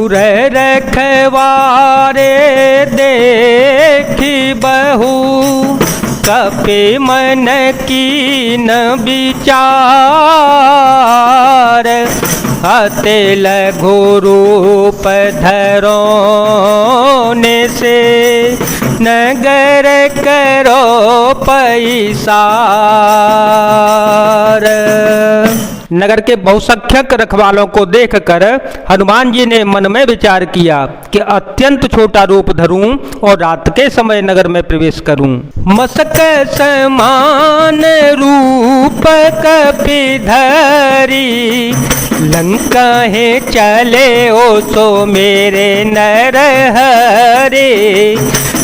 दूर रखवारे देखी बहु कपि मन की न विचार। अति लघु रूप धरोने से नगर करो पैसार। नगर के बहुसंख्यक रखवालों को देखकर हनुमान जी ने मन में विचार किया कि अत्यंत छोटा रूप धरूं और रात के समय नगर में प्रवेश करूं। मसक समान रूप कपि धरी लंका है चले ओ सो मेरे नर हरे।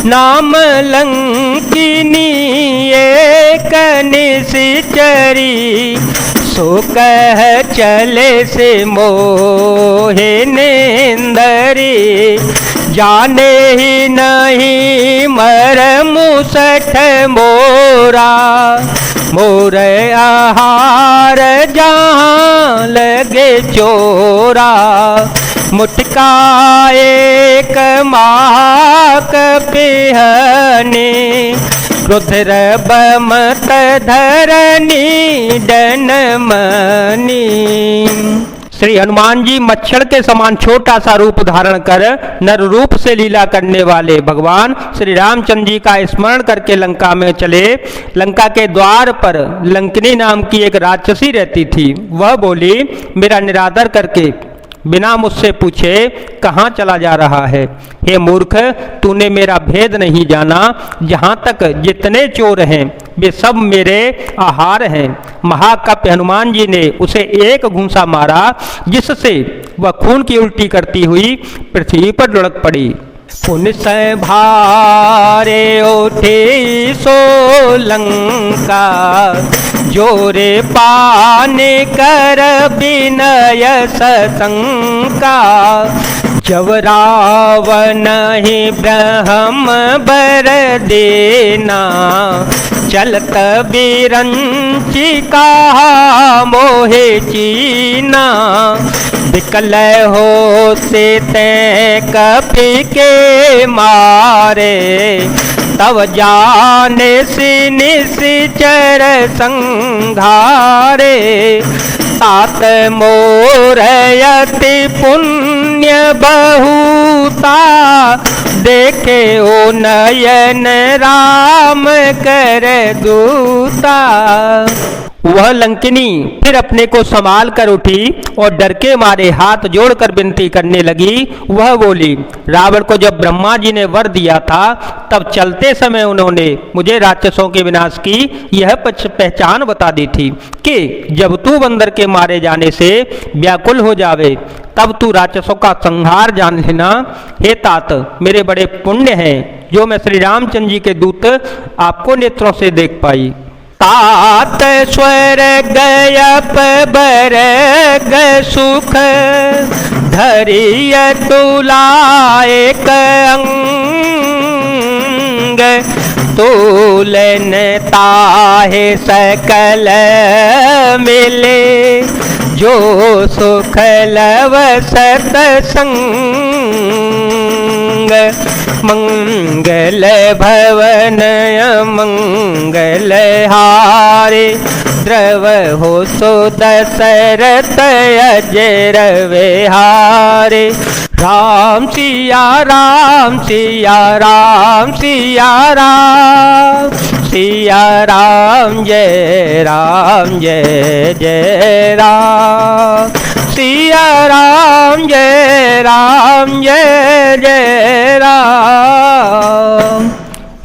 नाम लंकिनी एक निश्चरी सो कह चले से मोहे नेंदरी। जाने ही नहीं मरम सठ मोरा मोर आहार जहाँ लगे चोरा। मुटका एक माक पिहने रुद्र बमत धरनी डनमनी। श्री हनुमान जी मच्छर के समान छोटा सा रूप धारण कर नर रूप से लीला करने वाले भगवान श्री रामचंद्र जी का स्मरण करके लंका में चले। लंका के द्वार पर लंकिनी नाम की एक राक्षसी रहती थी। वह बोली, मेरा निरादर करके बिना मुझसे पूछे कहाँ चला जा रहा है? हे मूर्ख, तूने मेरा भेद नहीं जाना। जहाँ तक जितने चोर हैं वे सब मेरे आहार हैं। महाकाव्य हनुमान जी ने उसे एक घूंसा मारा जिससे वह खून की उल्टी करती हुई पृथ्वी पर लुढ़क पड़ी। पुण्य भारे उठे सो लंका जोरे पाने कर विनय सशंका। जब रावण ही ब्रह्म बर देना चलत बिरंचिका मोहे चीना। विकल हो से ते कपि के मारे तब जाने से निश्चर संघारे। तात मोर यति पुण्य बहुता देखे ओ नयन राम कर दूता। वह लंकिनी फिर अपने को संभाल कर उठी और डर के मारे हाथ जोड़कर विनती करने लगी। वह बोली, रावण को जब ब्रह्मा जी ने वर दिया था तब चलते समय उन्होंने मुझे राक्षसों के विनाश की यह पहचान बता दी थी कि जब तू बंदर के मारे जाने से व्याकुल हो जावे तब तू राक्षसों का संहार जान लेना। हे तात, मेरे बड़े पुण्य हैं जो मैं श्री रामचंद्र जी के दूत आपको नेत्रों से देख पाई। तात स्वर्ग बरग सुख धरिय तुला एक अंग। तूलन ताहे सकल मिले जो सुख लव सतसंग। मंगल भवन मंगल हारे द्रव हो सो दशरथ अजर विहारे। राम सिया राम सिया राम सिया राम सिया राम जय जय राम सिया राम जय जय राम।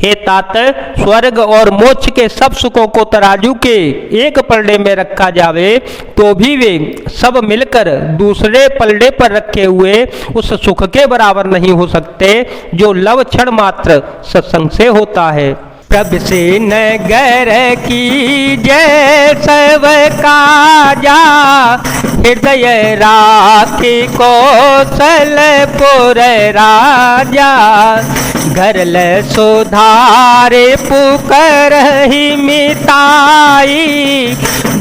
हे तात, स्वर्ग और मोक्ष के सब सुखों को तराजू के एक पलड़े में रखा जावे तो भी वे सब मिलकर दूसरे पलड़े पर रखे हुए उस सुख के बराबर नहीं हो सकते जो लव क्षण मात्र सत्संग से होता है। प्रभ से नगर की जय सब काजा हृदय राखी कौशलपुर राजा। घरल सुधारे पुकर ही मिताई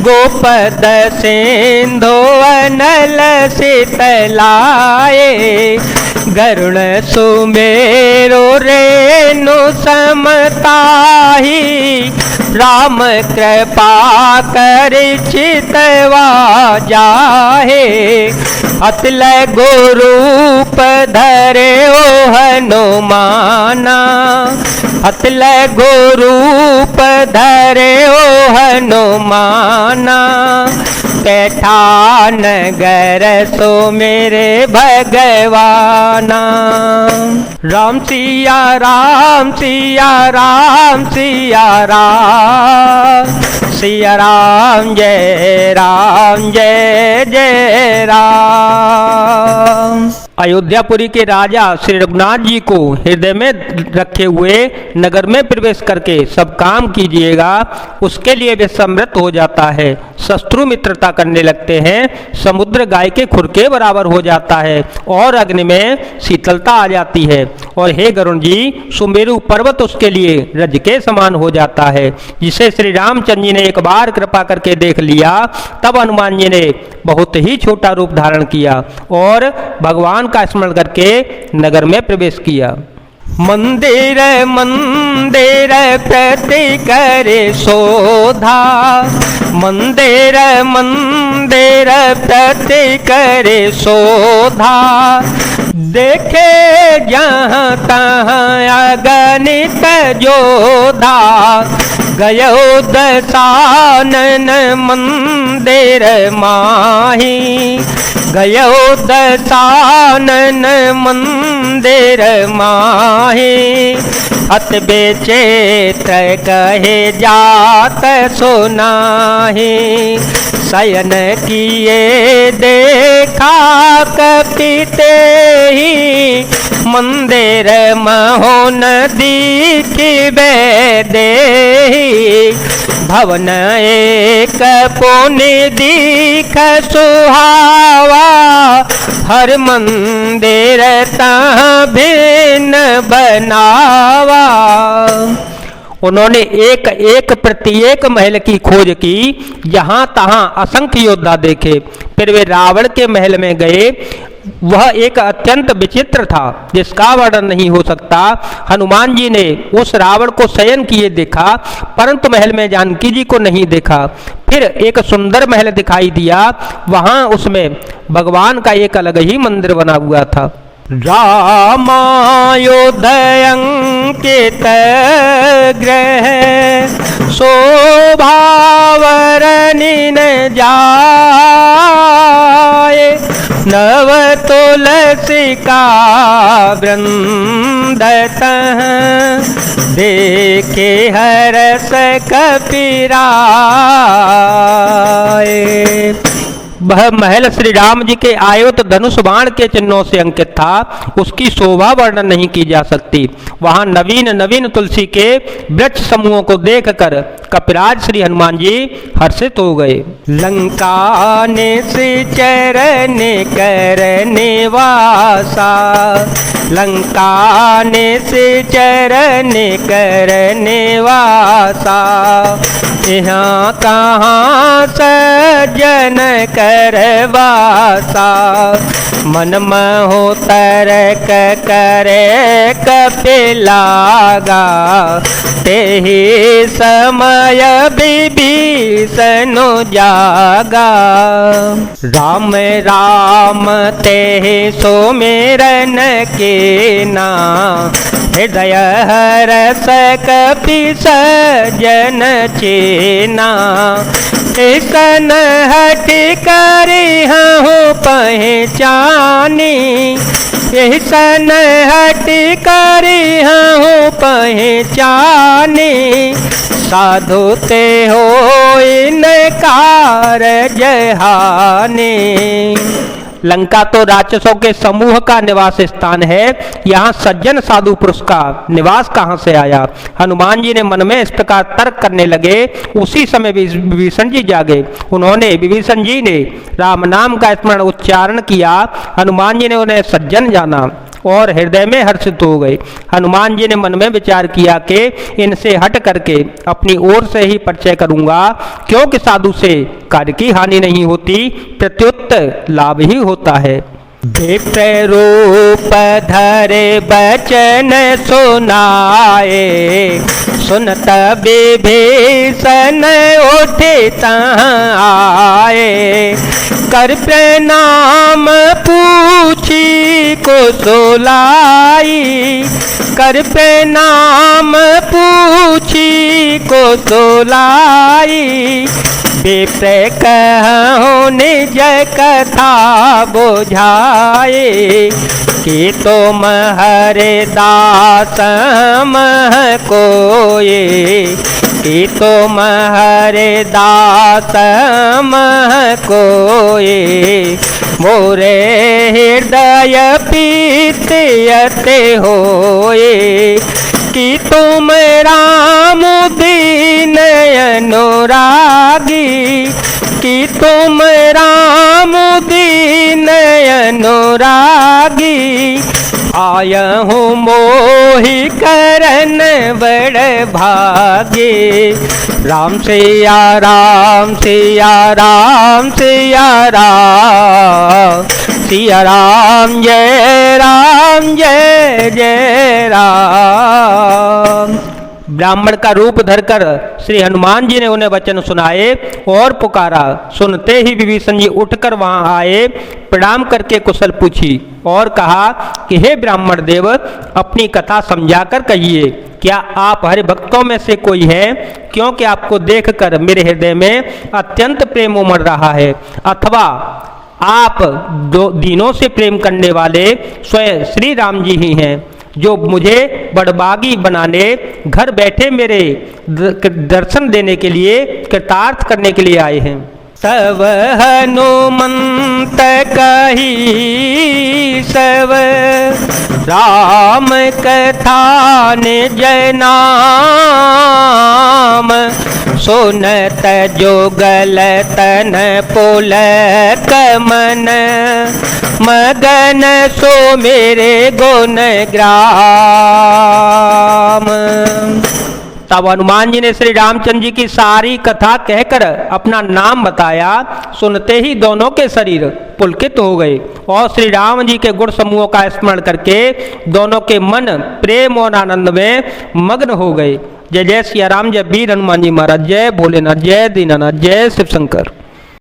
गोपद सिंधु अनल शीतलाए। गरुण सुमेरो रेणु समताही, राम कृपा कर चितवा जाहे, अतल गोरूप धरे ओ हनुमाना, अतल गोरूप धरे ओ हनुमाना, कैठा नगर सो मेरे भगवाना। राम सिया राम सिया राम सिया राम, सिया राम जय जय राम। अयोध्यापुरी के राजा श्री रघुनाथ जी को हृदय में रखे हुए नगर में प्रवेश करके सब काम कीजिएगा, उसके लिए वे समृद्ध हो जाता है, शत्रु मित्रता करने लगते हैं, समुद्र गाय के खुर के बराबर हो जाता है और अग्नि में शीतलता आ जाती है। और हे गरुण जी, सुमेरु पर्वत उसके लिए रज के समान हो जाता है। जिसे श्री रामचंद्र जी ने एक बार कृपा करके देख लिया, तब हनुमान जी ने बहुत ही छोटा रूप धारण किया और भगवान का स्मरण करके नगर में प्रवेश किया। मंदिर मंदिर प्रति करे शोधा, मंदिर मंदिर प्रति करे शोधा, देखे जहाँ तहाँ अगणित जोधा, गयो दशानन मंदिर माही, गयो दशानन मंदिर माही, अत बेचेत्र कहे जात सुनाही, शयन किए देखा कपिते ही, मंदिर महो नदी की बेदेही, भवन एक पुनि दीख सुहावा, हर मंदिर तहाँ भिन्न बनावा। उन्होंने एक एक प्रत्येक महल की खोज की, जहाँ तहाँ असंख्य योद्धा देखे। फिर वे रावण के महल में गए। वह एक अत्यंत विचित्र था, जिसका वर्णन नहीं हो सकता। हनुमान जी ने उस रावण को शयन किए देखा, परंतु महल में जानकी जी को नहीं देखा। फिर एक सुंदर महल दिखाई दिया, वहां उसमें भगवान का एक अलग ही मंदिर बना हुआ था। रामायोदयंकित ग्रह शोभावरनि न जाए, नव तुलसी का वृंद तह, देखे हरस कपिराए। वह महल श्री राम जी के आयुध धनुष बाण के चिन्हों से अंकित था, उसकी शोभा वर्णन नहीं की जा सकती। वहां नवीन नवीन तुलसी के वृक्ष समूहों को देखकर कपिराज श्री हनुमान जी हर्षित हो गए। लंका ने से चरण करने वासा, लंका ने से चरण करने वासा, यहाँ कहाँ सज्जन करवासा, मन महो तरक करे कपिलागा, तेहि समय विभीषण जागा। राम राम तेहि सुमिरन केना, हृदय हरस कपि सज्जन चेना, सन हट करी हूँ पहचानी, सन हट करी हूँ पहचानी, साधु ते हो इनकार जहानी। लंका तो राक्षसों के समूह का निवास स्थान है, यहाँ सज्जन साधु पुरुष का निवास कहाँ से आया। हनुमान जी ने मन में इस प्रकार तर्क करने लगे। उसी समय विभीषण जी जागे। उन्होंने विभीषण जी ने राम नाम का स्मरण उच्चारण किया। हनुमान जी ने उन्हें सज्जन जाना और हृदय में हर्षित हो गए। हनुमान जी ने मन में विचार किया कि इनसे हट करके अपनी ओर से ही परिचय करूंगा, क्योंकि साधु से कार्य की हानि नहीं होती, प्रत्युत लाभ ही होता है। विप्र रूप धरे बचन सुनाए, सुनत विभीषण उठे तहाँ आए। कर प्रणाम पूछी कुशलाई, कर प्रणाम पूछी कुशलाई। विप्र कहूँ निज कथा बुझाए, कि तुम हरे दास मह कोये, कि तुम हरे दास मह कोये। मोरे हृदय पीतियते होए, कि तुम राम दीन अनुरागी, कि तुम राम दीन अनुरागी। आयहूँ मोहि करन बड़ भागे, राम सिया राम सिया राम सिया राम, सिया राम जय जय राम। ब्राह्मण का रूप धरकर श्री हनुमान जी ने उन्हें वचन सुनाए और पुकारा। सुनते ही विभीषण जी उठकर वहां आए, प्रणाम करके कुशल पूछी और कहा कि हे ब्राह्मण देव, अपनी कथा समझाकर कहिए, क्या आप हरि भक्तों में से कोई है? क्योंकि आपको देखकर मेरे हृदय में अत्यंत प्रेम उमड़ रहा है, अथवा आप दीनों से प्रेम करने वाले स्वयं श्री राम जी ही हैं, जो मुझे बड़बागी बनाने घर बैठे मेरे दर्शन देने के लिए, कृतार्थ करने के लिए आए हैं। सब हनुमंत कही सब राम कथा निज नाम, सुनत जोगल तन पुलक मन, मगन सो मेरे गुण ग्राम। तब हनुमान जी ने श्री रामचंद्र जी की सारी कथा कहकर अपना नाम बताया। सुनते ही दोनों के शरीर पुलकित हो गए और श्री राम जी के गुण समूहों का स्मरण करके दोनों के मन प्रेम और आनंद में मग्न हो गए। जय जय सिया राम, जय वीर हनुमान जी महाराज, जय भोलेनाथ, जय दीनानाथ, जय शिव शंकर।